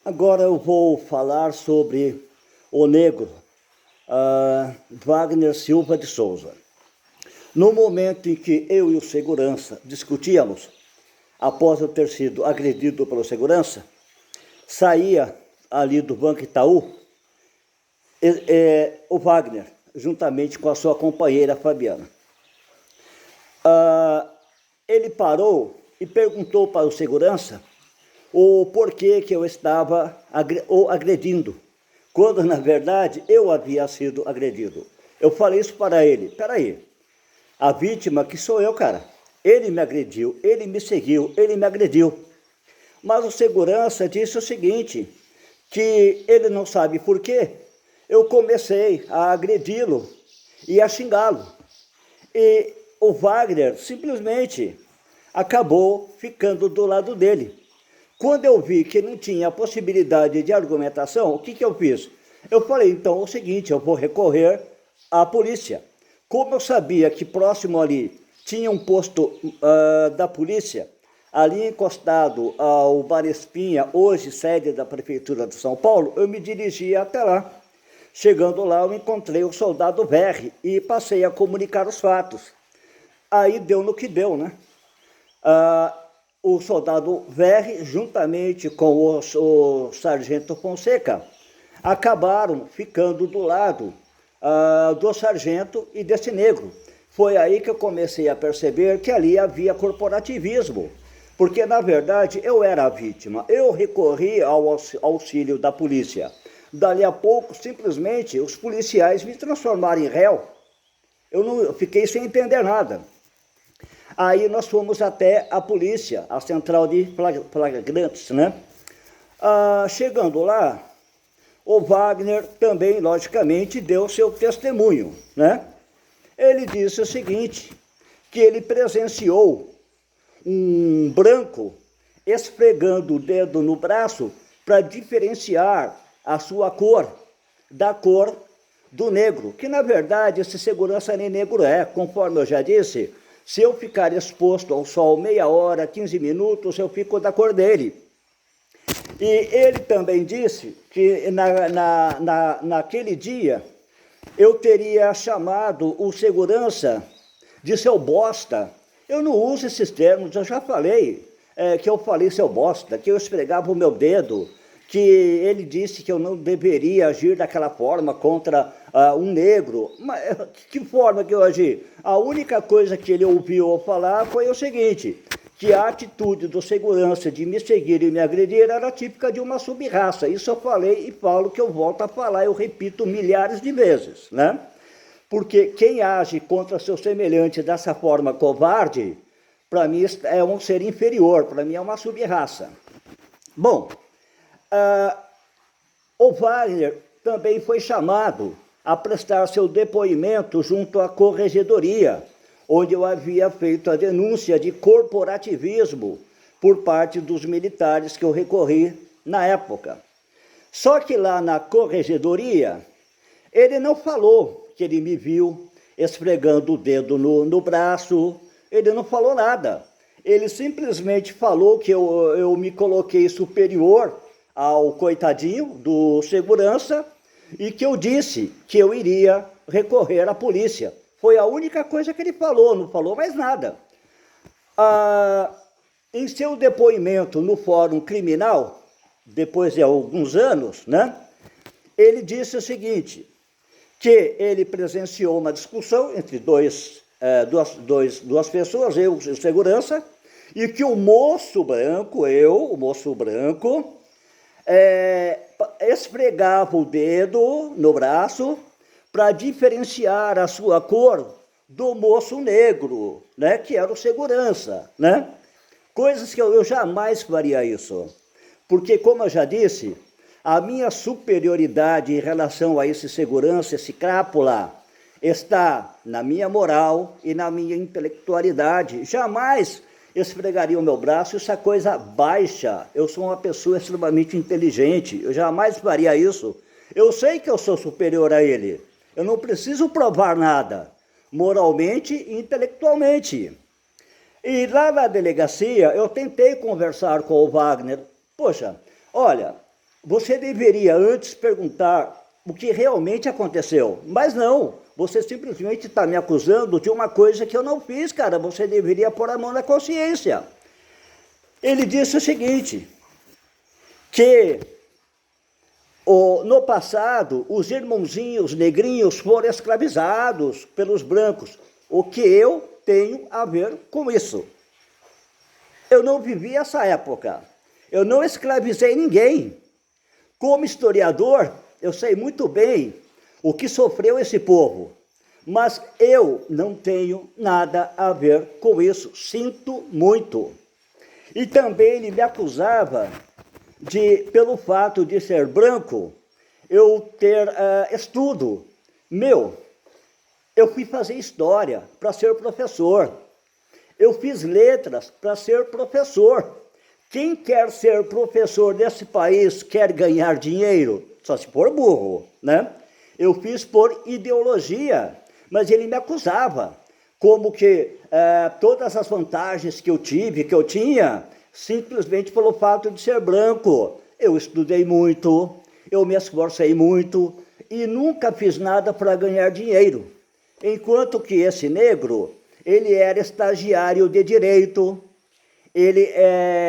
Agora eu vou falar sobre o negro, Wagner Silva de Souza. No momento em que eu e o segurança discutíamos, após eu ter sido agredido pelo segurança, saía ali do Banco Itaú o Wagner, juntamente com a sua companheira Fabiana. Ele parou e perguntou para o segurança o porquê que eu estava o agredindo, quando na verdade eu havia sido agredido. Eu falei isso para ele: peraí, a vítima que sou eu, cara. Ele me agrediu, ele me seguiu, ele me agrediu. Mas o segurança disse o seguinte, que ele não sabe por quê. Eu comecei a agredi-lo e a xingá-lo. E o Wagner simplesmente acabou ficando do lado dele. Quando eu vi que não tinha possibilidade de argumentação, o que eu fiz? Eu falei, então, o seguinte, eu vou recorrer à polícia. Como eu sabia que próximo ali tinha um posto da polícia, ali encostado ao Bar Espinha, hoje sede da Prefeitura de São Paulo, eu me dirigi até lá. Chegando lá, eu encontrei o soldado Verri e passei a comunicar os fatos. Aí deu no que deu, né? O soldado Verri, juntamente com o sargento Fonseca, acabaram ficando do lado do sargento e desse negro. Foi aí que eu comecei a perceber que ali havia corporativismo, porque, na verdade, eu era a vítima. Eu recorri ao auxílio da polícia. Dali a pouco, simplesmente, os policiais me transformaram em réu. Eu fiquei sem entender nada. Aí nós fomos até a polícia, a central de flagrantes, né? Chegando lá, o Wagner também, logicamente, deu seu testemunho, né? Ele disse o seguinte, que ele presenciou um branco esfregando o dedo no braço para diferenciar a sua cor da cor do negro, que na verdade esse segurança nem negro é, conforme eu já disse. Se eu ficar exposto ao sol meia hora, 15 minutos, eu fico da cor dele. E ele também disse que naquele dia eu teria chamado o segurança de seu bosta. Eu não uso esses termos, eu já falei que eu falei seu bosta, que eu esfregava o meu dedo, que ele disse que eu não deveria agir daquela forma contra um negro. Mas que forma que eu agi? A única coisa que ele ouviu eu falar foi o seguinte, que a atitude do segurança de me seguir e me agredir era típica de uma sub-raça. Isso eu falei e falo que eu volto a falar, eu repito milhares de vezes, né? Porque quem age contra seu semelhante dessa forma covarde, para mim é um ser inferior, para mim é uma sub-raça. Bom, o Wagner também foi chamado a prestar seu depoimento junto à corregedoria, onde eu havia feito a denúncia de corporativismo por parte dos militares que eu recorri na época. Só que lá na corregedoria, ele não falou que ele me viu esfregando o dedo no braço, ele não falou nada. Ele simplesmente falou que eu me coloquei superior ao coitadinho do segurança e que eu disse que eu iria recorrer à polícia. Foi a única coisa que ele falou, não falou mais nada. Em seu depoimento no Fórum Criminal, depois de alguns anos, né, ele disse o seguinte, que ele presenciou uma discussão entre duas pessoas, eu e o segurança, e que o moço branco, esfregava o dedo no braço para diferenciar a sua cor do moço negro, né, que era o segurança, né? Coisas que eu jamais faria isso, porque, como eu já disse, a minha superioridade em relação a esse segurança, esse crápula, está na minha moral e na minha intelectualidade. Jamais esfregaria o meu braço, isso é coisa baixa. Eu sou uma pessoa extremamente inteligente, eu jamais faria isso. Eu sei que eu sou superior a ele, eu não preciso provar nada, moralmente e intelectualmente. E lá na delegacia, eu tentei conversar com o Wagner. Poxa, olha, Você deveria antes perguntar o que realmente aconteceu. Mas não, você simplesmente está me acusando de uma coisa que eu não fiz, cara. Você deveria pôr a mão na consciência. Ele disse o seguinte, que no passado os irmãozinhos negrinhos foram escravizados pelos brancos. O que eu tenho a ver com isso? Eu não vivi essa época. Eu não escravizei ninguém. Como historiador, eu sei muito bem o que sofreu esse povo, mas eu não tenho nada a ver com isso, sinto muito. E também ele me acusava de, pelo fato de ser branco, eu ter estudo. Eu fui fazer história para ser professor. Eu fiz letras para ser professor. Quem quer ser professor desse país quer ganhar dinheiro? Só se for burro, né? Eu fiz por ideologia, mas ele me acusava, como que todas as vantagens que eu tive, que eu tinha, simplesmente pelo fato de ser branco. Eu estudei muito, eu me esforcei muito e nunca fiz nada para ganhar dinheiro. Enquanto que esse negro, ele era estagiário de direito, ele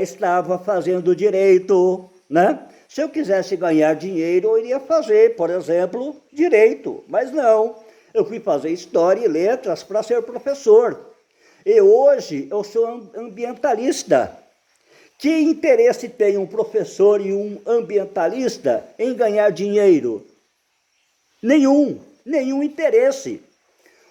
estava fazendo direito, né? Se eu quisesse ganhar dinheiro, eu iria fazer, por exemplo, direito, mas não. Eu fui fazer história e letras para ser professor. E hoje eu sou ambientalista. Que interesse tem um professor e um ambientalista em ganhar dinheiro? Nenhum interesse.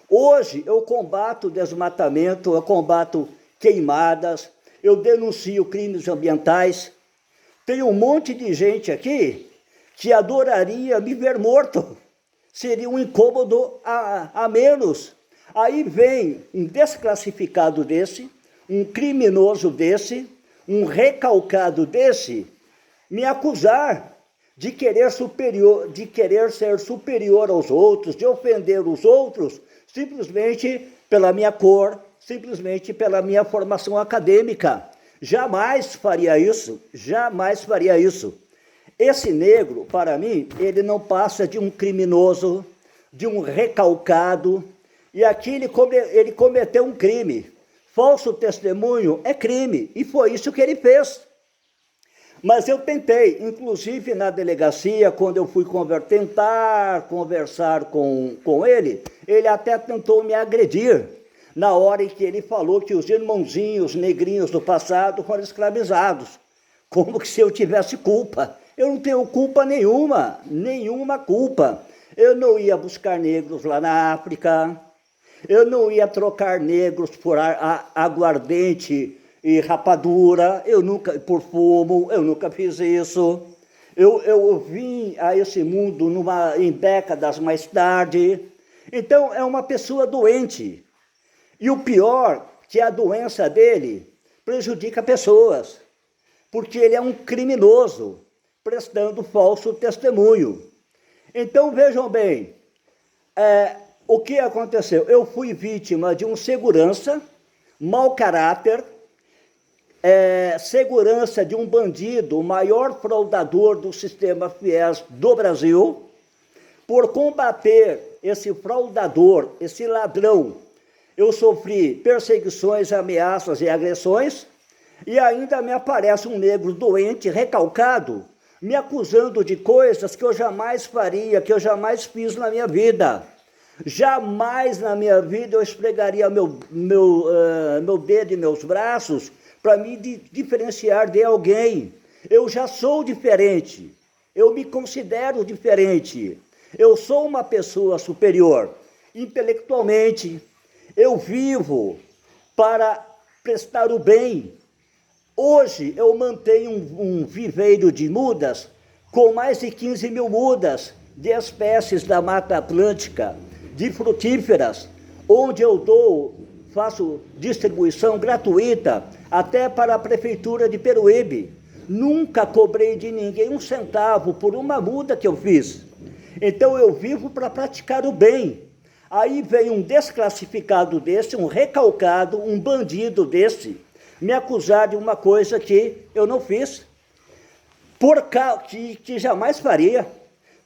Hoje eu combato desmatamento, eu combato queimadas, eu denuncio crimes ambientais. Tem um monte de gente aqui que adoraria me ver morto. Seria um incômodo a menos. Aí vem um desclassificado desse, um criminoso desse, um recalcado desse, me acusar de querer ser superior aos outros, de ofender os outros, simplesmente pela minha cor, simplesmente pela minha formação acadêmica. Jamais faria isso, jamais faria isso. Esse negro, para mim, ele não passa de um criminoso, de um recalcado, e aqui ele cometeu um crime. Falso testemunho é crime, e foi isso que ele fez. Mas eu tentei, inclusive na delegacia, quando eu fui tentar conversar com ele até tentou me agredir, na hora em que ele falou que os irmãozinhos negrinhos do passado foram escravizados, como que se eu tivesse culpa. Eu não tenho culpa nenhuma culpa. Eu não ia buscar negros lá na África, eu não ia trocar negros por aguardente e rapadura, por fumo, eu nunca fiz isso. Eu vim a esse mundo em décadas mais tarde. Então, é uma pessoa doente. E o pior, que a doença dele prejudica pessoas, porque ele é um criminoso, prestando falso testemunho. Então, vejam bem, o que aconteceu? Eu fui vítima de um segurança, mau caráter, segurança de um bandido, o maior fraudador do sistema FIES do Brasil. Por combater esse fraudador, esse ladrão, eu sofri perseguições, ameaças e agressões, e ainda me aparece um negro doente, recalcado, me acusando de coisas que eu jamais faria, que eu jamais fiz na minha vida. Jamais na minha vida eu esfregaria meu dedo e meus braços para me diferenciar de alguém. Eu já sou diferente, eu me considero diferente, eu sou uma pessoa superior, intelectualmente, eu vivo para prestar o bem. Hoje eu mantenho um viveiro de mudas com mais de 15 mil mudas de espécies da Mata Atlântica, de frutíferas, onde eu faço distribuição gratuita até para a Prefeitura de Peruíbe. Nunca cobrei de ninguém um centavo por uma muda que eu fiz. Então eu vivo para praticar o bem. Aí vem um desclassificado desse, um recalcado, um bandido desse, me acusar de uma coisa que eu não fiz. que jamais faria.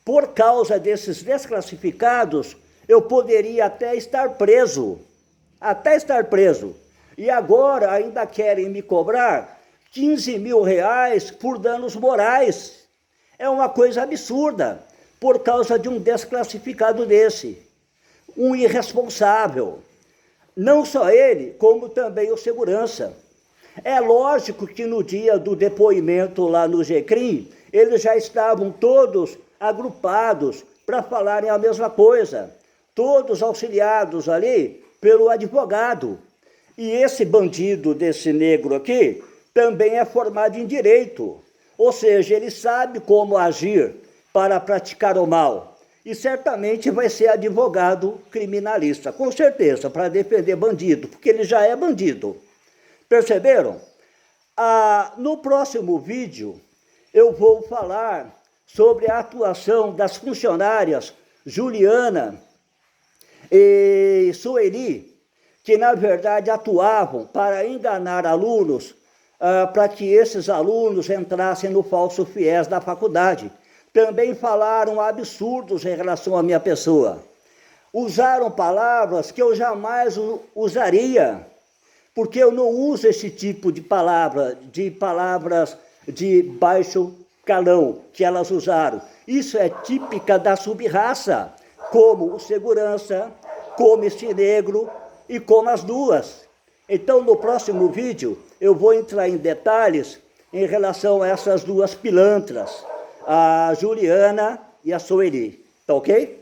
Por causa desses desclassificados, eu poderia até estar preso. Até estar preso. E agora ainda querem me cobrar 15 mil reais por danos morais. É uma coisa absurda, por causa de um desclassificado desse. Um irresponsável. Não só ele, como também o segurança. É lógico que no dia do depoimento lá no GCRIM, eles já estavam todos agrupados para falarem a mesma coisa. Todos auxiliados ali pelo advogado. E esse bandido desse negro aqui também é formado em direito. Ou seja, ele sabe como agir para praticar o mal. E certamente vai ser advogado criminalista, com certeza, para defender bandido, porque ele já é bandido. Perceberam? No próximo vídeo, eu vou falar sobre a atuação das funcionárias Juliana e Sueli, que na verdade atuavam para enganar alunos, para que esses alunos entrassem no falso FIES da faculdade. Também falaram absurdos em relação à minha pessoa. Usaram palavras que eu jamais usaria, porque eu não uso esse tipo de palavras de baixo calão que elas usaram. Isso é típica da sub-raça, como o segurança, como esse negro e como as duas. Então, no próximo vídeo, eu vou entrar em detalhes em relação a essas duas pilantras, a Juliana e a Sueli. Tá ok?